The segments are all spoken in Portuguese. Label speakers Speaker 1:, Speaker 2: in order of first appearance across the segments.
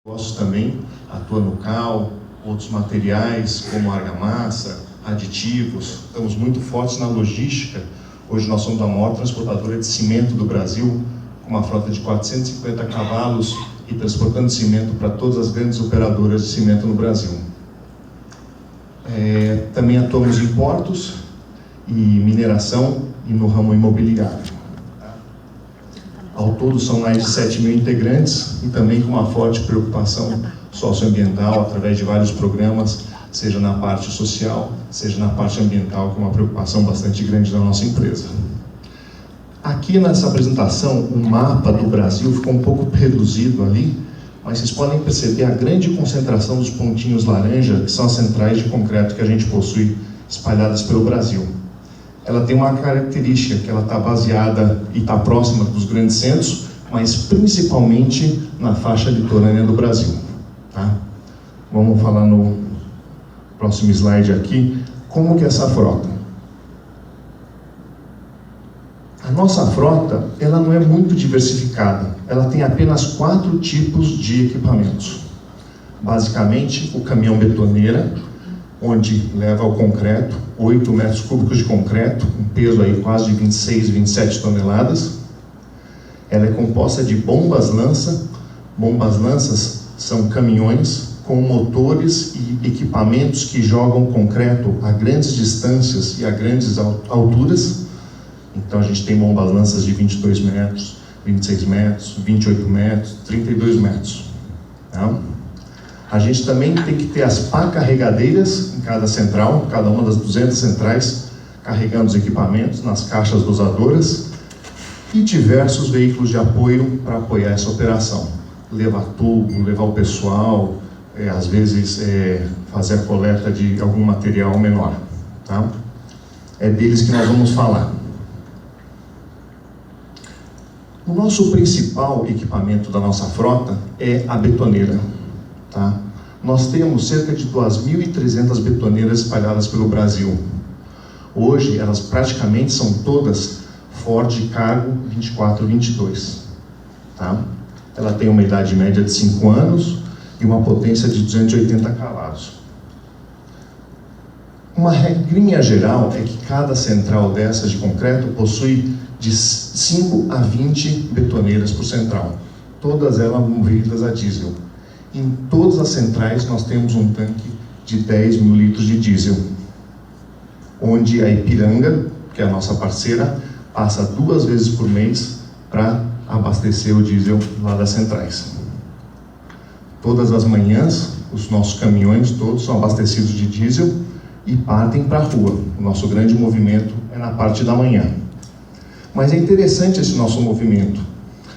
Speaker 1: Negócios também atua no cal, outros materiais como argamassa, aditivos. Estamos muito fortes na logística. Hoje nós somos a maior transportadora de cimento do Brasil, com uma frota de 450 cavalos e transportando cimento para todas as grandes operadoras de cimento no Brasil. Também atuamos em portos e mineração e no ramo imobiliário. Ao todo são mais de 7 mil integrantes e também com uma forte preocupação socioambiental através de vários programas, seja na parte social, seja na parte ambiental, com uma preocupação bastante grande da nossa empresa. Aqui nessa apresentação, o mapa do Brasil ficou um pouco reduzido ali, mas vocês podem perceber a grande concentração dos pontinhos laranja, que são as centrais de concreto que a gente possui espalhadas pelo Brasil. Ela tem uma característica, que ela está baseada e está próxima dos grandes centros, mas principalmente na faixa litorânea do Brasil. Tá? Vamos falar no próximo slide aqui, como que é essa frota. A nossa frota, ela não é muito diversificada, ela tem apenas 4 tipos de equipamentos. Basicamente, o caminhão betoneira, onde leva o concreto, 8 metros cúbicos de concreto, um peso aí quase de 26, 27 toneladas. Ela é composta de bombas-lança. Bombas-lanças são caminhões com motores e equipamentos que jogam concreto a grandes distâncias e a grandes alturas. Então a gente tem bombas-lanças de 22 metros, 26 metros, 28 metros, 32 metros. Tá? A gente também tem que ter as pá carregadeiras em cada central, cada uma das 200 centrais, carregando os equipamentos nas caixas dosadoras e diversos veículos de apoio para apoiar essa operação. Levar tubo, levar o pessoal, às vezes fazer a coleta de algum material menor. Tá? É deles que nós vamos falar. O nosso principal equipamento da nossa frota é a betoneira. Tá? Nós temos cerca de 2.300 betoneiras espalhadas pelo Brasil. Hoje, elas praticamente são todas Ford Cargo 2422. Tá? Ela tem uma idade média de 5 anos e uma potência de 280 cavalos. Uma regrinha geral é que cada central dessas de concreto possui de 5 a 20 betoneiras por central. Todas elas movidas a diesel. Em todas as centrais nós temos um tanque de 10 mil litros de diesel, onde a Ipiranga, que é a nossa parceira, passa 2 vezes por mês para abastecer o diesel lá das centrais. Todas as manhãs, os nossos caminhões todos são abastecidos de diesel e partem para a rua. O nosso grande movimento é na parte da manhã. Mas é interessante esse nosso movimento,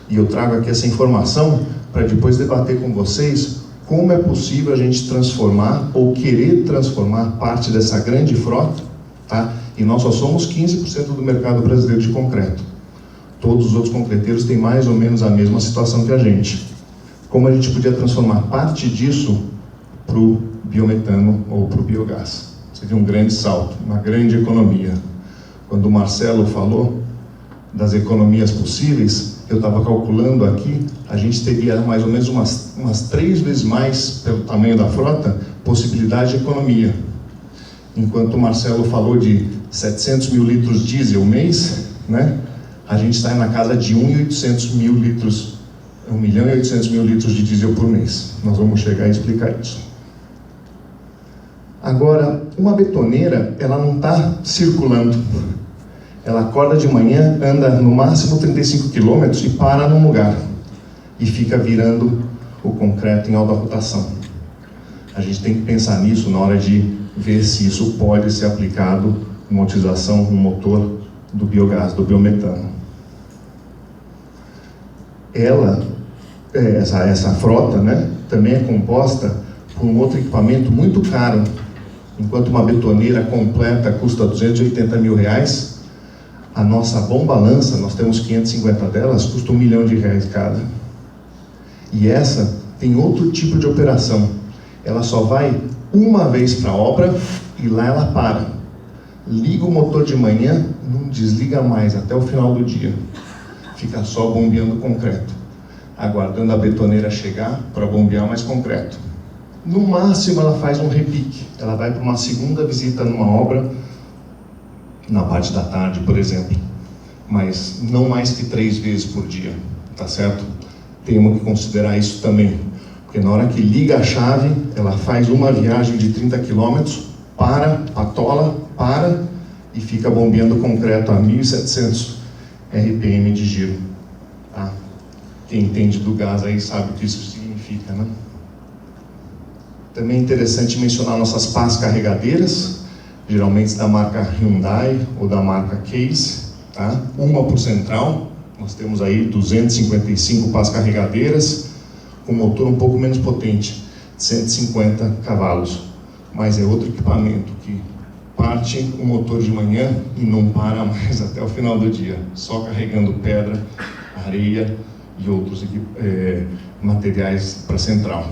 Speaker 1: e eu trago aqui essa informação para depois debater com vocês como é possível a gente transformar ou querer transformar parte dessa grande frota, tá? E nós só somos 15% do mercado brasileiro de concreto. Todos os outros concreteiros têm mais ou menos a mesma situação que a gente. Como a gente podia transformar parte disso para o biometano ou para o biogás? Seria um grande salto, uma grande economia. Quando o Marcelo falou das economias possíveis, eu estava calculando aqui, a gente teria mais ou menos umas 3 vezes mais, pelo tamanho da frota, possibilidade de economia. Enquanto o Marcelo falou de 700 mil litros de diesel mês, né, a gente está na casa de 1.800.000 litros, 1.800.000 litros de diesel por mês. Nós vamos chegar a explicar isso. Agora, uma betoneira, ela não está circulando. Ela acorda de manhã, anda no máximo 35 km e para num lugar. E fica virando o concreto em alta rotação. A gente tem que pensar nisso na hora de ver se isso pode ser aplicado uma utilização no motor do biogás, do biometano. Essa frota, né, também é composta por um outro equipamento muito caro. Enquanto uma betoneira completa custa R$280 mil, a nossa bomba-lança, nós temos 550 delas, custa R$1 milhão cada. E essa tem outro tipo de operação. Ela só vai uma vez para a obra e lá ela para. Liga o motor de manhã, não desliga mais até o final do dia. Fica só bombeando concreto. aguardando a betoneira chegar para bombear mais concreto. No máximo ela faz um repique, ela vai para uma segunda visita numa obra, na parte da tarde, por exemplo, mas não mais que 3 vezes por dia, tá certo? Temos que considerar isso também, porque na hora que liga a chave, ela faz uma viagem de 30 km, patola, e fica bombeando concreto a 1.700 RPM de giro, tá? Quem entende do gás aí sabe o que isso significa, né? Também é interessante mencionar nossas pás carregadeiras, geralmente da marca Hyundai ou da marca Case, tá? Uma por central, nós temos aí 255 pás carregadeiras, com motor um pouco menos potente, 150 cavalos, mas é outro equipamento que parte o motor de manhã e não para mais até o final do dia, só carregando pedra, areia e outros materiais para a central.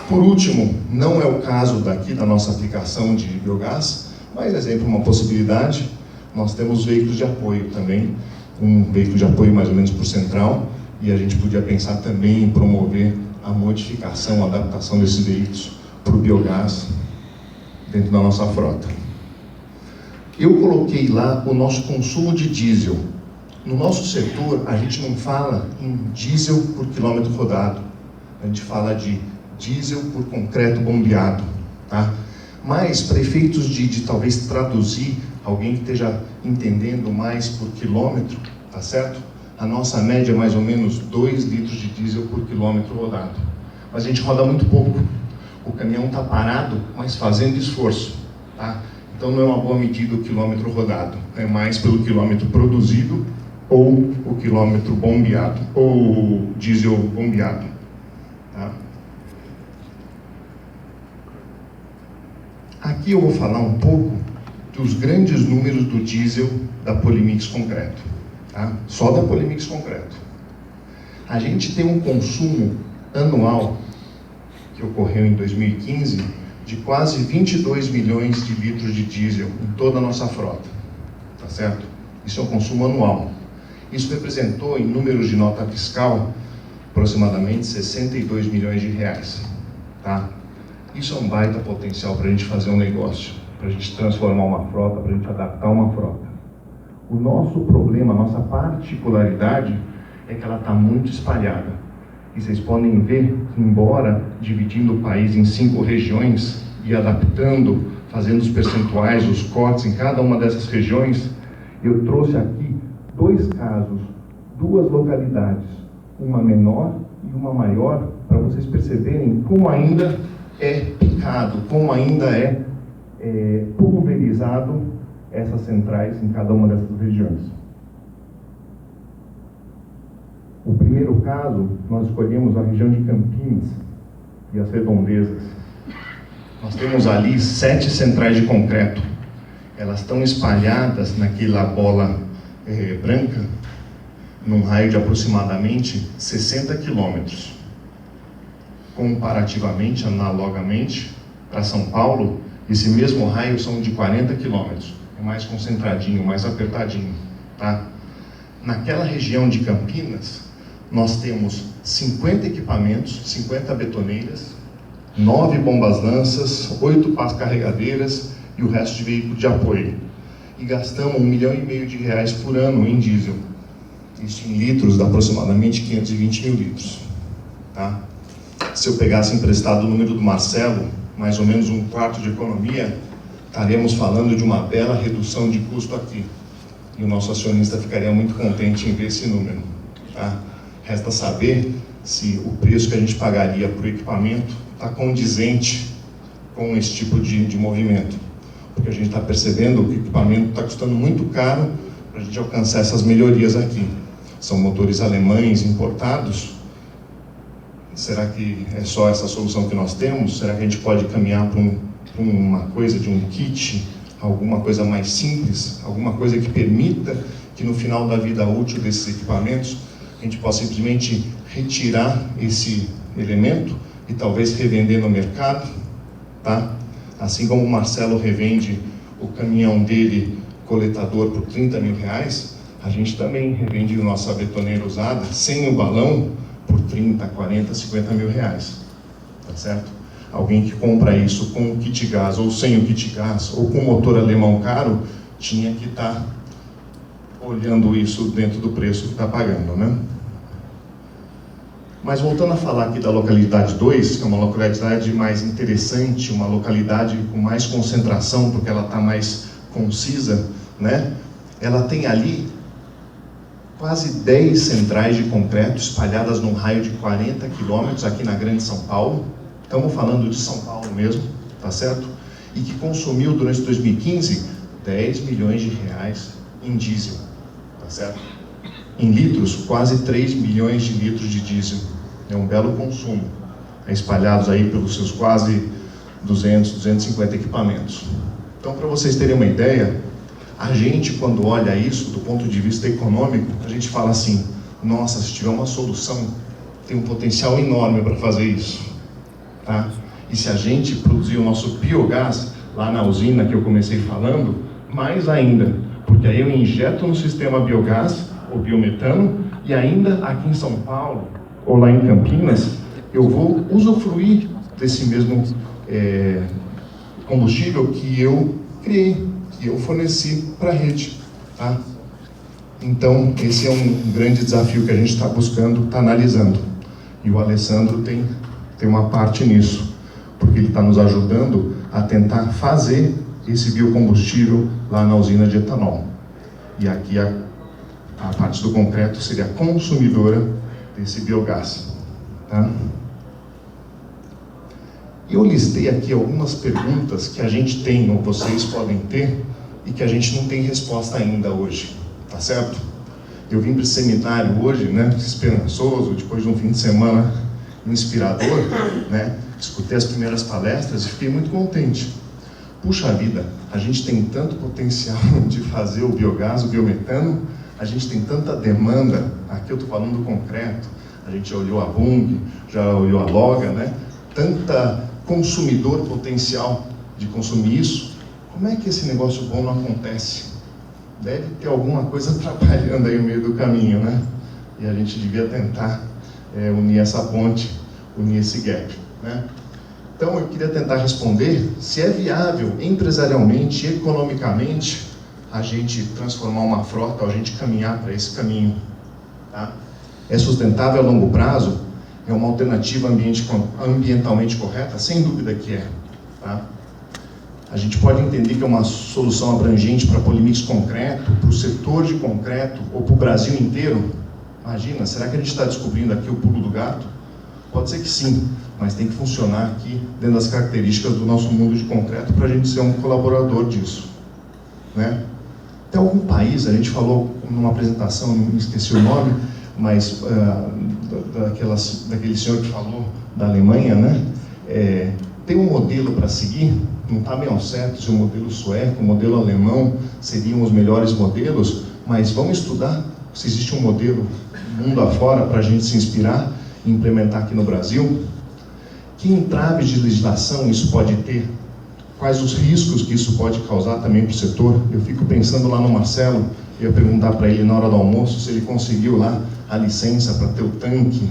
Speaker 1: Por último, não é o caso daqui da nossa aplicação de biogás, mas exemplo, uma possibilidade, nós temos veículos de apoio também, um veículo de apoio mais ou menos por central, e a gente podia pensar também em promover a modificação, a adaptação desses veículos para o biogás dentro da nossa frota. Eu coloquei lá o nosso consumo de diesel. No nosso setor, a gente não fala em diesel por quilômetro rodado, a gente fala de diesel por concreto bombeado, tá? Mas, para efeitos de talvez traduzir, alguém que esteja entendendo mais por quilômetro, tá certo? A nossa média é mais ou menos 2 litros de diesel por quilômetro rodado. Mas a gente roda muito pouco. O caminhão está parado, mas fazendo esforço, tá? Então não é uma boa medida o quilômetro rodado, é mais pelo quilômetro produzido ou o quilômetro bombeado, ou diesel bombeado, tá? Aqui eu vou falar um pouco dos grandes números do diesel da Polimix Concreto, tá? Só da Polimix Concreto. A gente tem um consumo anual que ocorreu em 2015 de quase 22 milhões de litros de diesel em toda a nossa frota, tá certo? Isso é um consumo anual. Isso representou, em números de nota fiscal, aproximadamente 62 milhões de reais, tá? Isso é um baita potencial para a gente fazer um negócio, para a gente transformar uma frota, para a gente adaptar uma frota. O nosso problema, a nossa particularidade é que ela está muito espalhada. E vocês podem ver que, embora dividindo o país em 5 regiões e adaptando, fazendo os percentuais, os cortes em cada uma dessas regiões, eu trouxe aqui 2 casos, 2 localidades, uma menor e uma maior, para vocês perceberem como ainda é picado, como ainda é pulverizado essas centrais em cada uma dessas regiões. O primeiro caso, nós escolhemos a região de Campinas e as redondezas. Nós temos ali 7 centrais de concreto. Elas estão espalhadas naquela bola branca, num raio de aproximadamente 60 quilômetros. Comparativamente, analogamente, para São Paulo, esse mesmo raio são de 40 quilômetros. É mais concentradinho, mais apertadinho, tá? Naquela região de Campinas, nós temos 50 equipamentos, 50 betoneiras, 9 bombas-lanças, 8 pás carregadeiras e o resto de veículo de apoio. E gastamos R$1,5 milhão por ano em diesel. Isso em litros dá aproximadamente 520 mil litros, tá? Se eu pegasse emprestado o número do Marcelo, mais ou menos 1/4 de economia, estaremos falando de uma bela redução de custo aqui. E o nosso acionista ficaria muito contente em ver esse número, tá? Resta saber se o preço que a gente pagaria por equipamento está condizente com esse tipo de movimento. Porque a gente está percebendo que o equipamento está custando muito caro para a gente alcançar essas melhorias aqui. São motores alemães importados. Será que é só essa solução que nós temos? Será que a gente pode caminhar para uma coisa de um kit, alguma coisa mais simples, alguma coisa que permita que no final da vida útil desses equipamentos a gente possa simplesmente retirar esse elemento e talvez revender no mercado, tá? Assim como o Marcelo revende o caminhão dele coletador por R$30 mil, a gente também revende nossa betoneira usada sem o balão por 30, 40, 50 mil reais, tá certo? Alguém que compra isso com o kit gás ou sem o kit gás ou com motor alemão caro, tinha que estar olhando isso dentro do preço que está pagando, né? Mas voltando a falar aqui da localidade 2, que é uma localidade mais interessante, uma localidade com mais concentração, porque ela está mais concisa, né? Ela tem ali quase 10 centrais de concreto espalhadas num raio de 40 quilômetros aqui na Grande São Paulo. Estamos falando de São Paulo mesmo, tá certo? E que consumiu durante 2015 10 milhões de reais em diesel, tá certo? Em litros, quase 3 milhões de litros de diesel. É um belo consumo, espalhados aí pelos seus quase 200, 250 equipamentos. Então, para vocês terem uma ideia, a gente, quando olha isso do ponto de vista econômico, a gente fala assim, nossa, se tiver uma solução, tem um potencial enorme para fazer isso. Tá? E se a gente produzir o nosso biogás lá na usina que eu comecei falando, mais ainda, porque aí eu injeto no sistema biogás, o biometano, e ainda aqui em São Paulo, ou lá em Campinas, eu vou usufruir desse mesmo combustível que eu criei, que eu forneci para a rede. Tá? Então, esse é um grande desafio que a gente está buscando, está analisando. E o Alessandro tem uma parte nisso, porque ele está nos ajudando a tentar fazer esse biocombustível lá na usina de etanol. E aqui a parte do concreto seria consumidora desse biogás. Tá? Eu listei aqui algumas perguntas que a gente tem, ou vocês podem ter, e que a gente não tem resposta ainda hoje, tá certo? Eu vim para esse seminário hoje, né, esperançoso, depois de um fim de semana inspirador, né, escutei as primeiras palestras e fiquei muito contente. Puxa vida, a gente tem tanto potencial de fazer o biogás, o biometano, a gente tem tanta demanda, aqui eu estou falando do concreto, a gente já olhou a Bung, já olhou a Loga, né, tanta consumidor potencial de consumir isso, como é que esse negócio bom não acontece? Deve ter alguma coisa atrapalhando aí no meio do caminho, né? E a gente devia tentar unir essa ponte, unir esse gap, né? Então eu queria tentar responder se é viável empresarialmente, economicamente, a gente transformar uma frota, a gente caminhar para esse caminho. Tá? É sustentável a longo prazo? É uma alternativa ambientalmente correta? Sem dúvida que é. Tá? A gente pode entender que é uma solução abrangente para polimix concreto, para o setor de concreto ou para o Brasil inteiro? Imagina, será que a gente está descobrindo aqui o pulo do gato? Pode ser que sim, mas tem que funcionar aqui dentro das características do nosso mundo de concreto para a gente ser um colaborador disso. Né? Tem algum país, a gente falou numa apresentação, não esqueci o nome, mas daquele senhor que falou da Alemanha, né? Tem um modelo para seguir, não está bem ao certo se o modelo sueco, o modelo alemão seriam os melhores modelos, mas vamos estudar se existe um modelo mundo afora para a gente se inspirar e implementar aqui no Brasil. Que entraves de legislação isso pode ter? Quais os riscos que isso pode causar também para o setor? Eu fico pensando lá no Marcelo, eu ia perguntar para ele na hora do almoço se ele conseguiu lá a licença para ter o tanque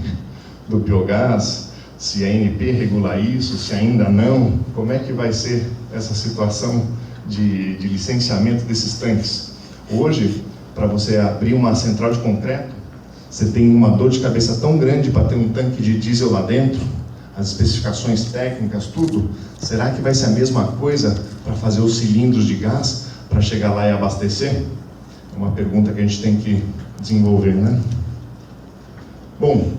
Speaker 1: do biogás, se a ANP regula isso, se ainda não, como é que vai ser essa situação de licenciamento desses tanques? Hoje, para você abrir uma central de concreto, você tem uma dor de cabeça tão grande para ter um tanque de diesel lá dentro, as especificações técnicas, tudo. Será que vai ser a mesma coisa para fazer os cilindros de gás, para chegar lá e abastecer? É uma pergunta que a gente tem que desenvolver, né? Bom,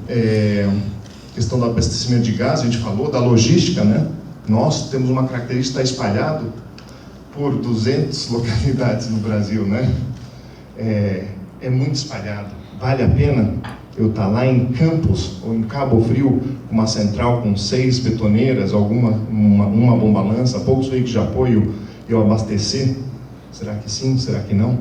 Speaker 1: questão do abastecimento de gás, a gente falou, da logística, né? Nós temos uma característica de estar espalhado por 200 localidades no Brasil, né? É muito espalhado. Vale a pena eu estar lá em Campos ou em Cabo Frio, com uma central com 6 betoneiras, uma bomba-lança, poucos veículos de apoio, eu abastecer? Será que sim? Será que não?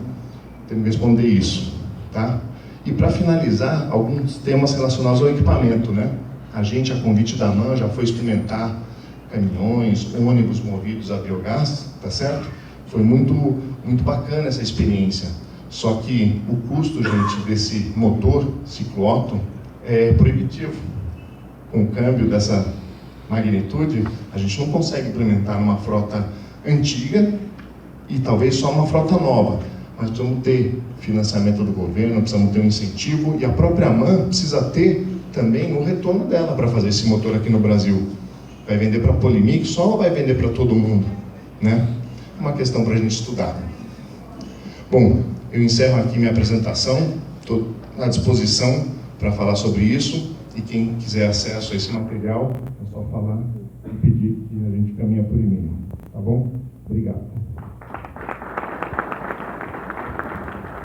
Speaker 1: Tenho que responder isso, tá? E para finalizar, alguns temas relacionados ao equipamento, né? A gente, a convite da AMAN, já foi experimentar caminhões, ônibus movidos a biogás, tá certo? Foi muito, muito bacana essa experiência. Só que o custo, gente, desse motor ciclo-Otto é proibitivo. Com o câmbio dessa magnitude, a gente não consegue implementar uma frota antiga e talvez só uma frota nova. Mas precisamos ter financiamento do governo, precisamos ter um incentivo, e a própria MAN precisa ter também o retorno dela para fazer esse motor aqui no Brasil. Vai vender para a Polimix só ou vai vender para todo mundo? Né? É uma questão para a gente estudar. Bom, eu encerro aqui minha apresentação, estou à disposição para falar sobre isso, e quem quiser acesso a esse material, é só falar e pedir que a gente caminha por e-mail. Tá bom? Obrigado.